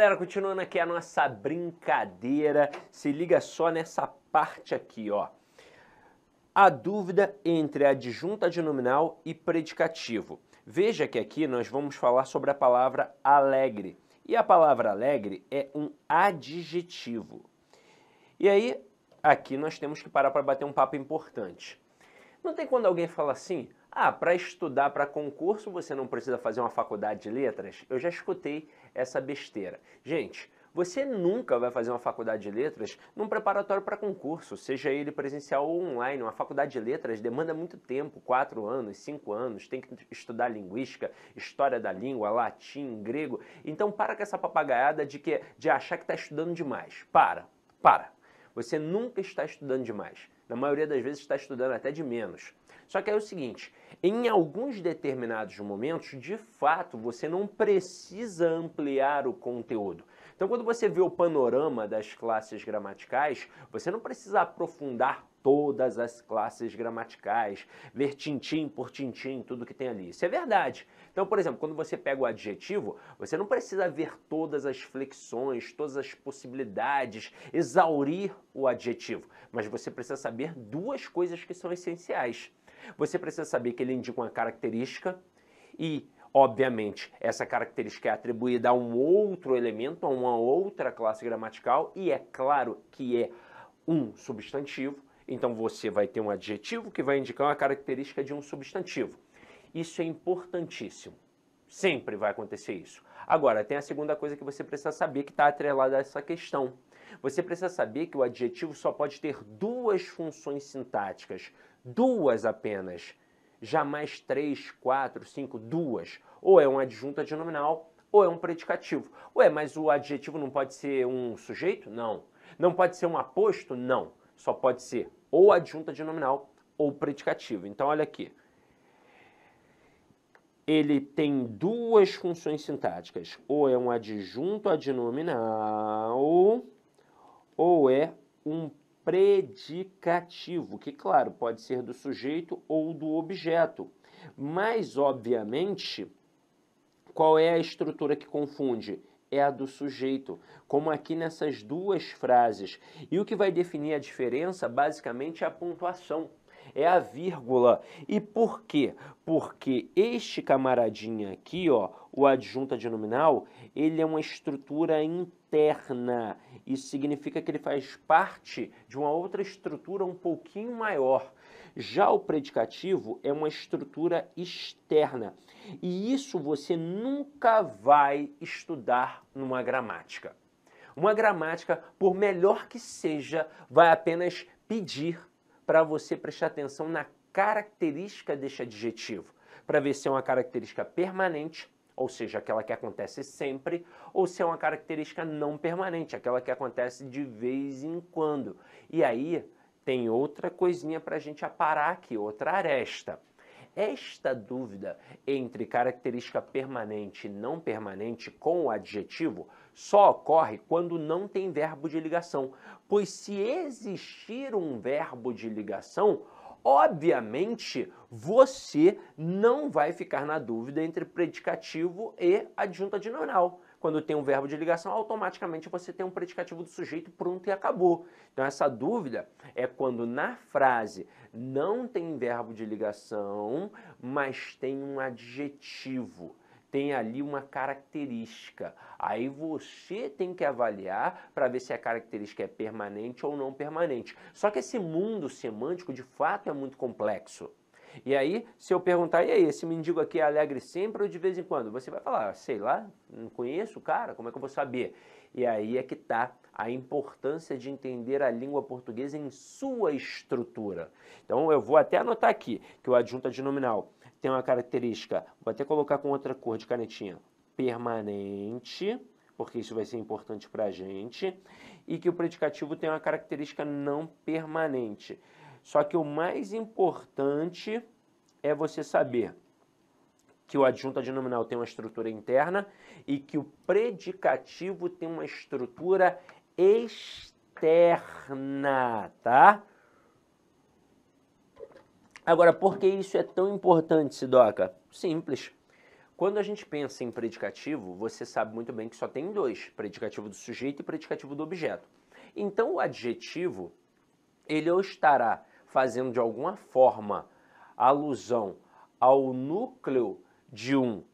galera, continuando aqui a nossa brincadeira, se liga só nessa parte aqui, ó. A dúvida entre adjunto adnominal e predicativo. Veja que aqui nós vamos falar sobre a palavra alegre. E a palavra alegre é um adjetivo. E aí, aqui nós temos que parar para bater um papo importante. Não tem quando alguém fala assim, para estudar para concurso você não precisa fazer uma faculdade de letras? Eu já escutei essa besteira. Gente, você nunca vai fazer uma faculdade de letras num preparatório para concurso, seja ele presencial ou online. Uma faculdade de letras demanda muito tempo, 4 anos, 5 anos, tem que estudar linguística, história da língua, latim, grego. Então para com essa papagaiada de achar que está estudando demais. Para. Você nunca está estudando demais. Na maioria das vezes está estudando até de menos. Só que é o seguinte, em alguns determinados momentos, de fato, você não precisa ampliar o conteúdo. Então, quando você vê o panorama das classes gramaticais, você não precisa aprofundar todas as classes gramaticais, ver tintim por tintim, tudo que tem ali. Isso é verdade. Então, por exemplo, quando você pega o adjetivo, você não precisa ver todas as flexões, todas as possibilidades, exaurir o adjetivo, mas você precisa saber duas coisas que são essenciais. Você precisa saber que ele indica uma característica e, obviamente, essa característica é atribuída a um outro elemento, a uma outra classe gramatical, e é claro que é um substantivo. Então você vai ter um adjetivo que vai indicar uma característica de um substantivo. Isso é importantíssimo. Sempre vai acontecer isso. Agora, tem a segunda coisa que você precisa saber que está atrelada a essa questão. Você precisa saber que o adjetivo só pode ter duas funções sintáticas. Duas apenas. Jamais 3, 4, 5, duas. Ou é um adjunto adnominal ou é um predicativo. Ué, mas o adjetivo não pode ser um sujeito? Não. Não pode ser um aposto? Não. Só pode ser ou adjunto adnominal ou predicativo. Então, olha aqui. Ele tem duas funções sintáticas. Ou é um adjunto adnominal ou é um predicativo, que, claro, pode ser do sujeito ou do objeto. Mas, obviamente, qual é a estrutura que confunde? É a do sujeito, como aqui nessas duas frases. E o que vai definir a diferença, basicamente, é a pontuação. É a vírgula. E por quê? Porque este camaradinha aqui, ó, o adjunto adnominal, ele é uma estrutura interna. Isso significa que ele faz parte de uma outra estrutura um pouquinho maior. Já o predicativo é uma estrutura externa. E isso você nunca vai estudar numa gramática. Uma gramática, por melhor que seja, vai apenas pedir para você prestar atenção na característica deste adjetivo, para ver se é uma característica permanente, ou seja, aquela que acontece sempre, ou se é uma característica não permanente, aquela que acontece de vez em quando. E aí tem outra coisinha para a gente aparar aqui, outra aresta. Esta dúvida entre característica permanente e não permanente com o adjetivo só ocorre quando não tem verbo de ligação, pois se existir um verbo de ligação, obviamente você não vai ficar na dúvida entre predicativo e adjunto adnominal. Quando tem um verbo de ligação, automaticamente você tem um predicativo do sujeito, pronto e acabou. Então essa dúvida é quando na frase não tem verbo de ligação, mas tem um adjetivo, tem ali uma característica. Aí você tem que avaliar para ver se a característica é permanente ou não permanente. Só que esse mundo semântico de fato é muito complexo. E aí, se eu perguntar, e aí, esse mendigo aqui é alegre sempre ou de vez em quando? Você vai falar, sei lá, não conheço o cara, como é que eu vou saber? E aí é que está a importância de entender a língua portuguesa em sua estrutura. Então, eu vou até anotar aqui que o adjunto adnominal tem uma característica, vou até colocar com outra cor de canetinha, permanente, porque isso vai ser importante para a gente, e que o predicativo tem uma característica não permanente. Só que o mais importante é você saber que o adjunto adnominal tem uma estrutura interna e que o predicativo tem uma estrutura externa, tá? Agora, por que isso é tão importante, Sidoca? Simples. Quando a gente pensa em predicativo, você sabe muito bem que só tem dois, predicativo do sujeito e predicativo do objeto. Então, o adjetivo, ele ou estará fazendo de alguma forma alusão ao núcleo de um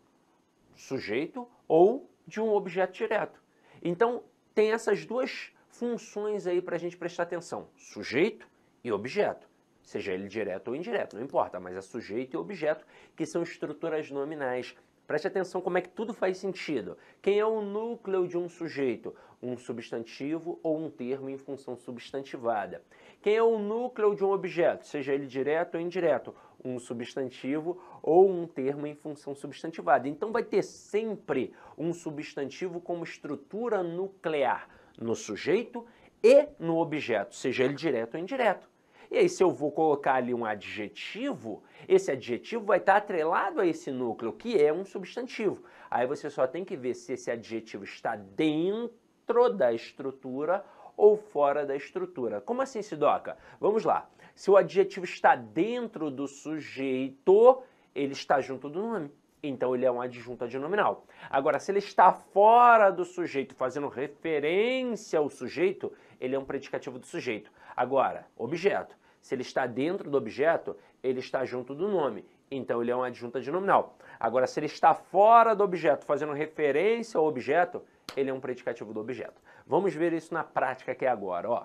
sujeito ou de um objeto direto. Então, tem essas duas funções aí para a gente prestar atenção, sujeito e objeto. Seja ele direto ou indireto, não importa, mas é sujeito e objeto, que são estruturas nominais. Preste atenção como é que tudo faz sentido. Quem é o núcleo de um sujeito? Um substantivo ou um termo em função substantivada. Quem é o núcleo de um objeto? Seja ele direto ou indireto. Um substantivo ou um termo em função substantivada. Então vai ter sempre um substantivo como estrutura nuclear no sujeito e no objeto, seja ele direto ou indireto. E aí, se eu vou colocar ali um adjetivo, esse adjetivo vai estar atrelado a esse núcleo, que é um substantivo. Aí você só tem que ver se esse adjetivo está dentro da estrutura ou fora da estrutura. Como assim, Sidoca? Vamos lá. Se o adjetivo está dentro do sujeito, ele está junto do nome. Então ele é um adjunto adnominal. Agora, se ele está fora do sujeito, fazendo referência ao sujeito, ele é um predicativo do sujeito. Agora, objeto. Se ele está dentro do objeto, ele está junto do nome. Então ele é um adjunto adnominal. Agora, se ele está fora do objeto, fazendo referência ao objeto, ele é um predicativo do objeto. Vamos ver isso na prática aqui agora, ó.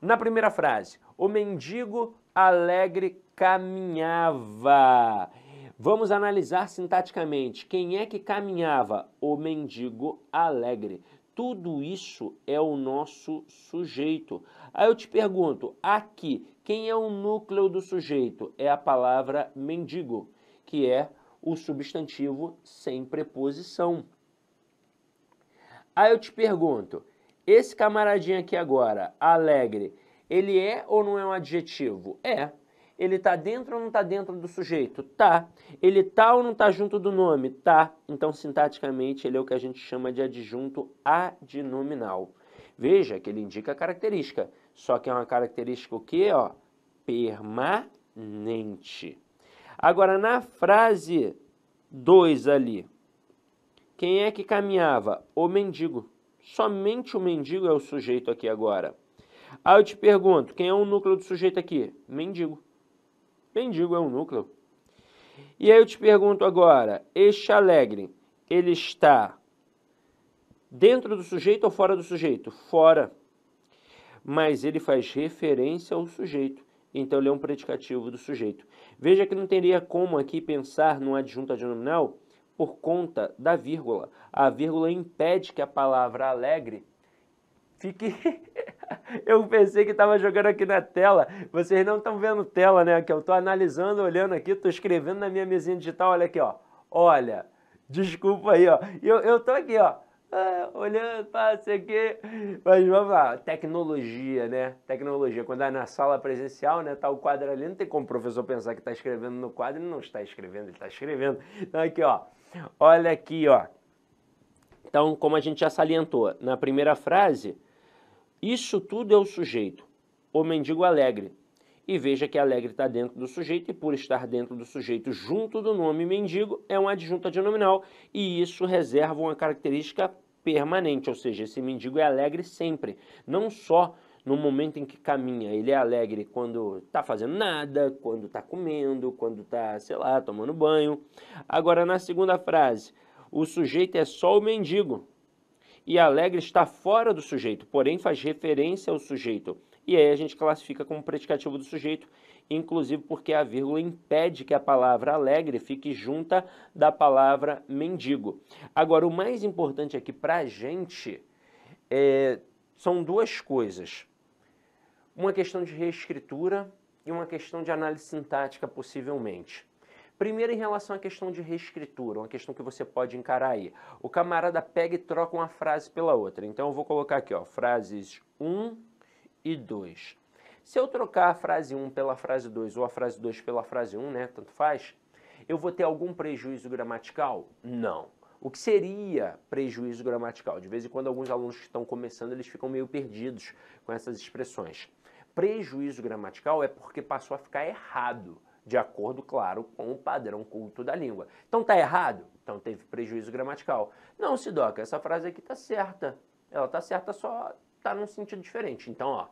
Na primeira frase, o mendigo alegre caminhava. Vamos analisar sintaticamente. Quem é que caminhava? O mendigo alegre. Tudo isso é o nosso sujeito. Aí eu te pergunto, aqui, quem é o núcleo do sujeito? É a palavra mendigo, que é o substantivo sem preposição. Aí eu te pergunto, esse camaradinho aqui agora, alegre, ele é ou não é um adjetivo? É. Ele está dentro ou não está dentro do sujeito? Tá. Ele está ou não está junto do nome? Tá. Então, sintaticamente, ele é o que a gente chama de adjunto adnominal. Veja que ele indica a característica, só que é uma característica o quê? Ó, permanente. Agora, na frase 2 ali, quem é que caminhava? O mendigo. Somente o mendigo é o sujeito aqui agora. Aí eu te pergunto, quem é o núcleo do sujeito aqui? Mendigo. Mendigo é um núcleo. E aí eu te pergunto agora, este alegre, ele está dentro do sujeito ou fora do sujeito? Fora. Mas ele faz referência ao sujeito. Então ele é um predicativo do sujeito. Veja que não teria como aqui pensar num adjunto adnominal por conta da vírgula. A vírgula impede que a palavra alegre fique... Eu pensei que estava jogando aqui na tela. Vocês não estão vendo tela, né? Que eu estou analisando, olhando aqui, estou escrevendo na minha mesinha digital. Olha aqui, ó. Olha, desculpa aí, ó. Eu estou aqui, ó. Olhando, passa aqui. Mas vamos lá. Tecnologia, né? Tecnologia. Quando é na sala presencial, né? Tá o quadro ali. Não tem como o professor pensar que está escrevendo no quadro e não está escrevendo. Ele está escrevendo. Então aqui, ó. Olha aqui, ó. Então, como a gente já salientou, na primeira frase... Isso tudo é o sujeito, o mendigo alegre. E veja que alegre está dentro do sujeito e por estar dentro do sujeito junto do nome mendigo é um adjunto adnominal e isso reserva uma característica permanente, ou seja, esse mendigo é alegre sempre, não só no momento em que caminha, ele é alegre quando está fazendo nada, quando está comendo, quando está, sei lá, tomando banho. Agora, na segunda frase, o sujeito é só o mendigo. E alegre está fora do sujeito, porém faz referência ao sujeito. E aí a gente classifica como predicativo do sujeito, inclusive porque a vírgula impede que a palavra alegre fique junta da palavra mendigo. Agora, o mais importante aqui para a gente são duas coisas. Uma questão de reescritura e uma questão de análise sintática, possivelmente. Primeiro, em relação à questão de reescritura, uma questão que você pode encarar aí. O camarada pega e troca uma frase pela outra. Então, eu vou colocar aqui, ó, frases 1 e 2. Se eu trocar a frase 1 pela frase 2 ou a frase 2 pela frase 1, né, tanto faz, eu vou ter algum prejuízo gramatical? Não. O que seria prejuízo gramatical? De vez em quando, alguns alunos que estão começando, eles ficam meio perdidos com essas expressões. Prejuízo gramatical é porque passou a ficar errado. de acordo, claro, com o padrão culto da língua. Então tá errado? Então teve prejuízo gramatical. Não, Sidoca, essa frase aqui tá certa. Ela tá certa, só tá num sentido diferente. Então, ó,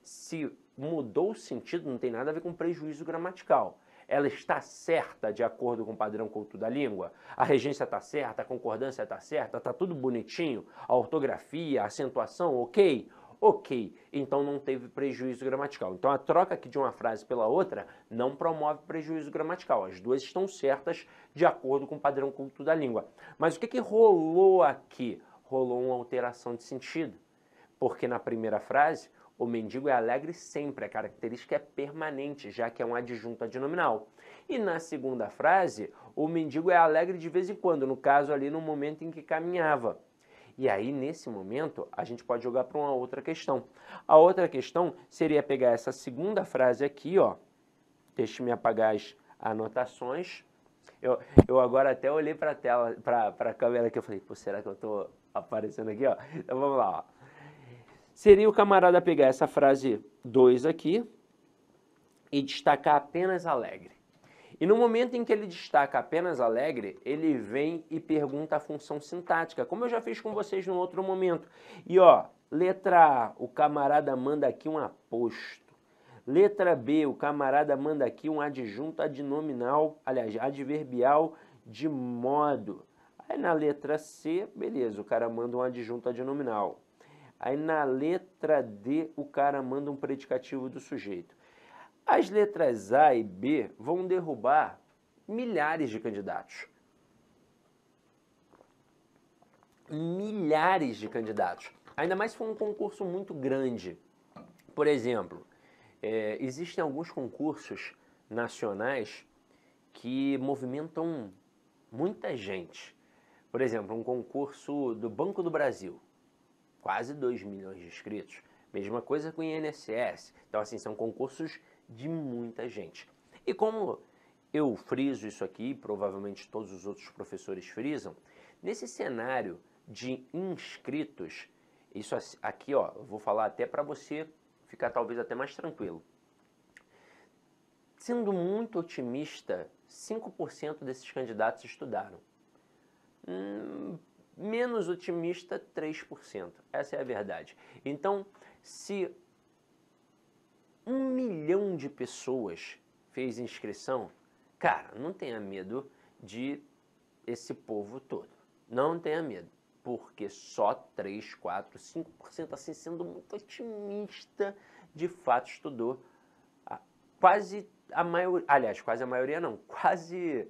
se mudou o sentido, não tem nada a ver com prejuízo gramatical. Ela está certa de acordo com o padrão culto da língua? A regência está certa, a concordância está certa, está tudo bonitinho? A ortografia, a acentuação, ok? Ok, então não teve prejuízo gramatical. Então a troca aqui de uma frase pela outra não promove prejuízo gramatical. As duas estão certas de acordo com o padrão culto da língua. Mas o que rolou aqui? Rolou uma alteração de sentido. Porque na primeira frase, o mendigo é alegre sempre, a característica é permanente, já que é um adjunto adnominal. E na segunda frase, o mendigo é alegre de vez em quando, no caso ali no momento em que caminhava. E aí, nesse momento, a gente pode jogar para uma outra questão. A outra questão seria pegar essa segunda frase aqui, ó. Deixa-me apagar as anotações. Eu agora até olhei para a tela, para a câmera aqui, eu falei, pô, será que eu estou aparecendo aqui, ó? Então vamos lá, ó. Seria o camarada pegar essa frase 2 aqui e destacar apenas alegre. E no momento em que ele destaca apenas alegre, ele vem e pergunta a função sintática, como eu já fiz com vocês no outro momento. E ó, letra A, o camarada manda aqui um aposto. Letra B, o camarada manda aqui um adjunto adnominal, aliás, adverbial de modo. Aí na letra C, beleza, o cara manda um adjunto adnominal. Aí na letra D, o cara manda um predicativo do sujeito. As letras A e B vão derrubar milhares de candidatos. Milhares de candidatos. Ainda mais se for um concurso muito grande. Por exemplo, existem alguns concursos nacionais que movimentam muita gente. Por exemplo, um concurso do Banco do Brasil. Quase 2 milhões de inscritos. Mesma coisa com o INSS. Então, assim, são concursos de muita gente. E como eu friso isso aqui, provavelmente todos os outros professores frisam, nesse cenário de inscritos, isso aqui, ó, eu vou falar até para você ficar talvez até mais tranquilo. Sendo muito otimista, 5% desses candidatos estudaram. Menos otimista, 3%. Essa é a verdade. Então, se 1 milhão de pessoas fez inscrição, cara, não tenha medo de esse povo todo. Não tenha medo. Porque só 3, 4, 5%, assim, sendo muito otimista, de fato estudou. Quase a maioria, aliás, quase a maioria não, quase,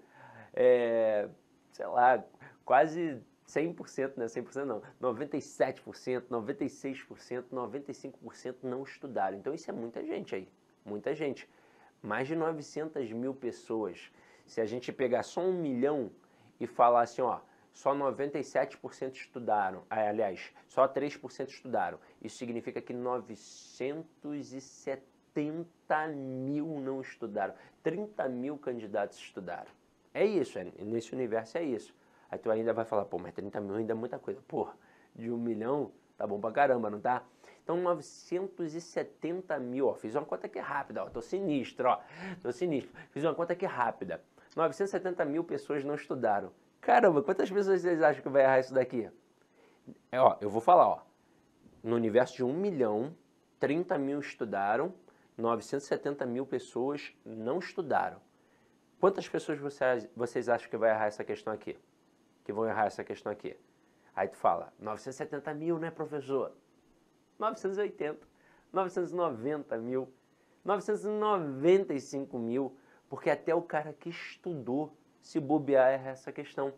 sei lá, quase 100%, né? 100% não, 97%, 96%, 95% não estudaram. Então isso é muita gente aí, muita gente. Mais de 900 mil pessoas. Se a gente pegar só 1 milhão e falar assim, ó, só 97% estudaram, aliás, só 3% estudaram. Isso significa que 970 mil não estudaram. 30 mil candidatos estudaram. É isso, nesse universo é isso. Aí tu ainda vai falar, pô, mas 30 mil ainda é muita coisa. Pô, de 1 milhão tá bom pra caramba, não tá? Então 970 mil, ó, fiz uma conta aqui rápida, ó, tô sinistro, ó, tô sinistro. Fiz uma conta aqui rápida. 970 mil pessoas não estudaram. Caramba, quantas pessoas vocês acham que vai errar isso daqui? Ó, eu vou falar, ó, no universo de 1 milhão, 30 mil estudaram, 970 mil pessoas não estudaram. Quantas pessoas vocês acham que vai errar essa questão aqui? Que vão errar essa questão aqui? Aí tu fala, 970 mil, né, professor? 980, 990 mil, 995 mil, porque até o cara que estudou, se bobear, erra essa questão.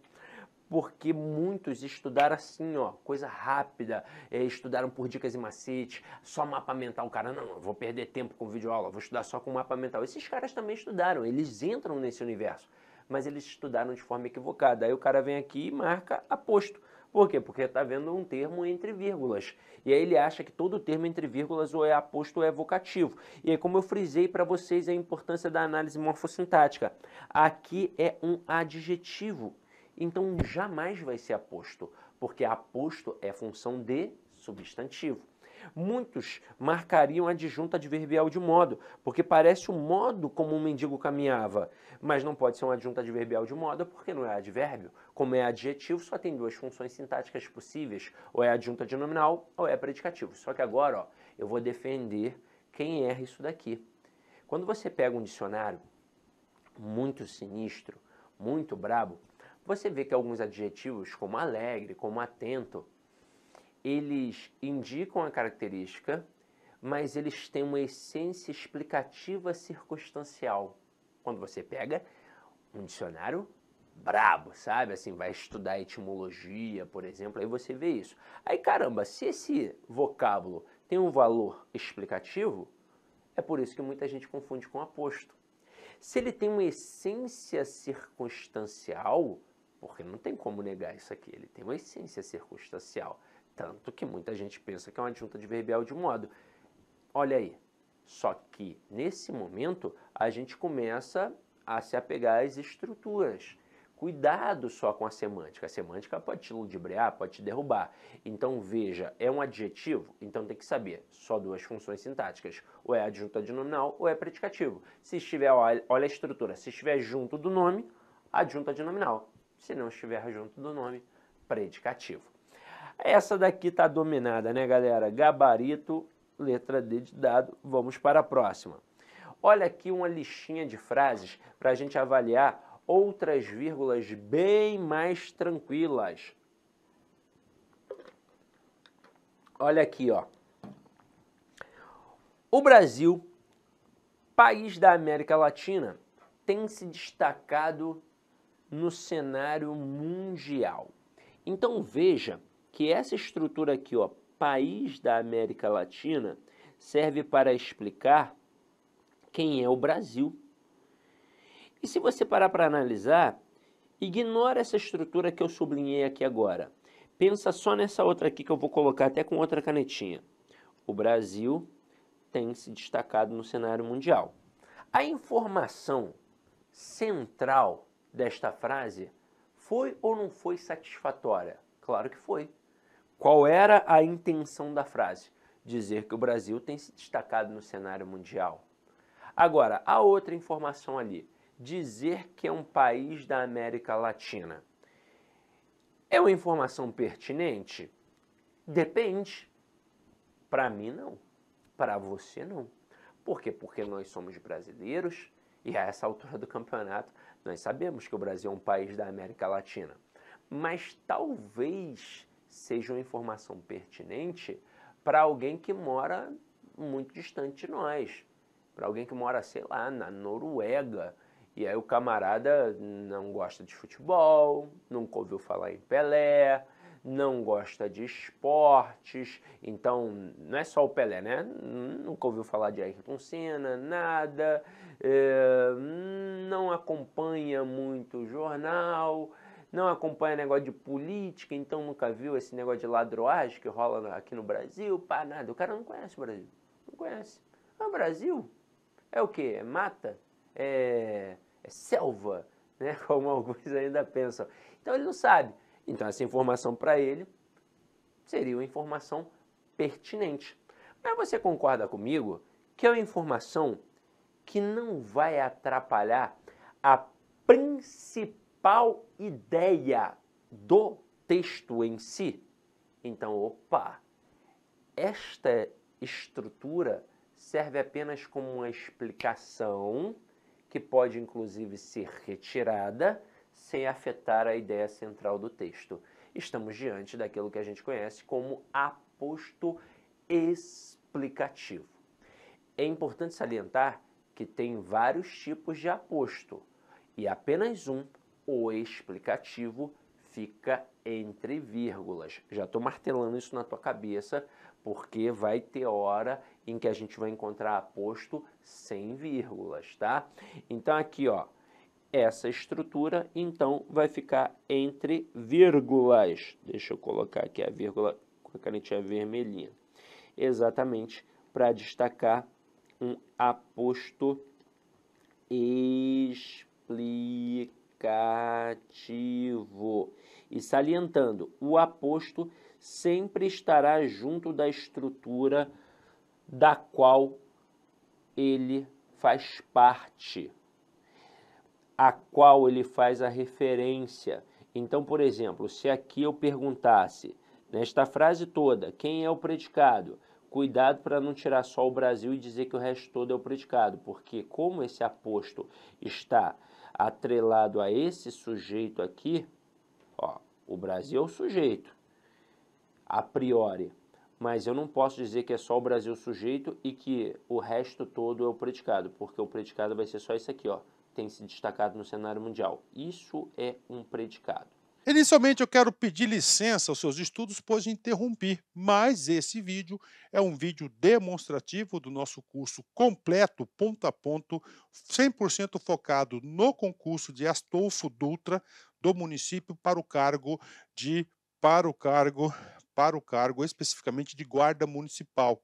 Porque muitos estudaram assim, ó, coisa rápida, estudaram por dicas e macetes, só mapa mental. O cara, não, eu vou perder tempo com videoaula, vou estudar só com mapa mental. Esses caras também estudaram, eles entram nesse universo, mas eles estudaram de forma equivocada. Aí o cara vem aqui e marca aposto. Por quê? Porque está vendo um termo entre vírgulas. E aí ele acha que todo termo entre vírgulas ou é aposto ou é vocativo. E aí, como eu frisei para vocês a importância da análise morfossintática, aqui é um adjetivo. Então jamais vai ser aposto, porque aposto é função de substantivo. Muitos marcariam a adjunta adverbial de modo, porque parece o modo como um mendigo caminhava, mas não pode ser uma adjunta adverbial de modo porque não é advérbio. Como é adjetivo, só tem duas funções sintáticas possíveis, ou é adjunta de nominal ou é predicativo. Só que agora, ó, eu vou defender quem erra isso daqui. Quando você pega um dicionário muito sinistro, muito brabo, você vê que alguns adjetivos, como alegre, como atento, eles indicam a característica, mas eles têm uma essência explicativa circunstancial. Quando você pega um dicionário brabo, sabe? Assim, vai estudar etimologia, por exemplo, aí você vê isso. Aí, caramba, se esse vocábulo tem um valor explicativo, é por isso que muita gente confunde com aposto. Se ele tem uma essência circunstancial, porque não tem como negar isso aqui, ele tem uma essência circunstancial, tanto que muita gente pensa que é uma adjunta adverbial de modo. Olha aí, só que nesse momento a gente começa a se apegar às estruturas. Cuidado só com a semântica pode te ludibriar, pode te derrubar. Então veja, é um adjetivo, então tem que saber só duas funções sintáticas, ou é adjunta de nominal ou é predicativo. Se estiver, olha a estrutura, se estiver junto do nome, adjunta de nominal. Se não estiver junto do nome, predicativo. Essa daqui está dominada, né, galera? Gabarito, letra D de dado. Vamos para a próxima. Olha aqui uma listinha de frases para a gente avaliar outras vírgulas bem mais tranquilas. Olha aqui, ó. O Brasil, país da América Latina, tem se destacado no cenário mundial. Então veja que essa estrutura aqui, ó, país da América Latina, serve para explicar quem é o Brasil. E se você parar para analisar, ignora essa estrutura que eu sublinhei aqui agora. Pensa só nessa outra aqui que eu vou colocar até com outra canetinha. O Brasil tem se destacado no cenário mundial. A informação central desta frase foi ou não foi satisfatória? Claro que foi. Qual era a intenção da frase? Dizer que o Brasil tem se destacado no cenário mundial. Agora, a outra informação ali, dizer que é um país da América Latina. É uma informação pertinente? Depende. Para mim, não. Para você, não. Por quê? Porque nós somos brasileiros e a essa altura do campeonato nós sabemos que o Brasil é um país da América Latina. Mas talvez seja uma informação pertinente para alguém que mora muito distante de nós. Para alguém que mora, sei lá, na Noruega. E aí o camarada não gosta de futebol, nunca ouviu falar em Pelé, não gosta de esportes, então não é só o Pelé, né? Nunca ouviu falar de Ayrton Senna, nada, não acompanha muito jornal, não acompanha negócio de política, então nunca viu esse negócio de ladroagem que rola aqui no Brasil, pá, nada. O cara não conhece o Brasil, não conhece. Ah, o Brasil é o quê? É mata? É selva, né? Como alguns ainda pensam. Então ele não sabe. Então essa informação para ele seria uma informação pertinente. Mas você concorda comigo que é uma informação que não vai atrapalhar a principal ideia do texto em si? Então, opa, esta estrutura serve apenas como uma explicação que pode inclusive ser retirada sem afetar a ideia central do texto. Estamos diante daquilo que a gente conhece como aposto explicativo. É importante salientar que tem vários tipos de aposto e apenas um, o explicativo, fica entre vírgulas. Já estou martelando isso na tua cabeça porque vai ter hora em que a gente vai encontrar aposto sem vírgulas, tá? Então aqui, ó, essa estrutura, então, vai ficar entre vírgulas. Deixa eu colocar aqui a vírgula com a canetinha vermelhinha. Exatamente para destacar um aposto explicativo. E salientando, o aposto sempre estará junto da estrutura da qual ele faz parte, a qual ele faz a referência. Então, por exemplo, se aqui eu perguntasse, nesta frase toda, quem é o predicado? Cuidado para não tirar só o Brasil e dizer que o resto todo é o predicado, porque como esse aposto está atrelado a esse sujeito aqui, ó, o Brasil é o sujeito, a priori, mas eu não posso dizer que é só o Brasil sujeito e que o resto todo é o predicado, porque o predicado vai ser só isso aqui, ó, tem se destacado no cenário mundial. Isso é um predicado. Inicialmente eu quero pedir licença aos seus estudos, pois interrompi, mas esse vídeo é um vídeo demonstrativo do nosso curso completo, ponto a ponto, 100% focado no concurso de Astolfo Dutra do município para o cargo, para o cargo especificamente de guarda municipal.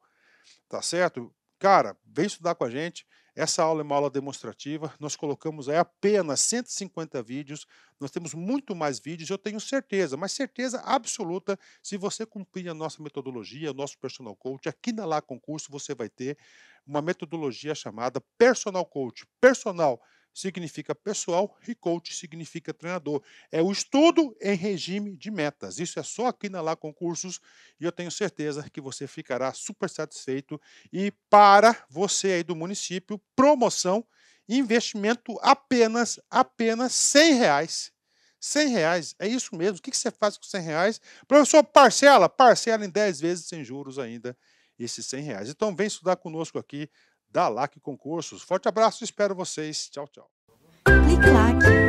Tá certo? Cara, vem estudar com a gente. Essa aula é uma aula demonstrativa. Nós colocamos aí apenas 150 vídeos. Nós temos muito mais vídeos, eu tenho certeza, mas certeza absoluta, se você cumprir a nossa metodologia, o nosso personal coach, aqui na Lá Concurso você vai ter uma metodologia chamada personal coach. Personal significa pessoal e coach significa treinador. É o estudo em regime de metas. Isso é só aqui na Lá Concursos e eu tenho certeza que você ficará super satisfeito. E para você aí do município, promoção, investimento apenas R$ 100. R$ 100, é isso mesmo. O que você faz com R$ 100? Professor, parcela em 10 vezes sem juros ainda, esses R$ 100. Então vem estudar conosco aqui da LAC Concursos. Forte abraço, espero vocês. Tchau, tchau. Clique, claque.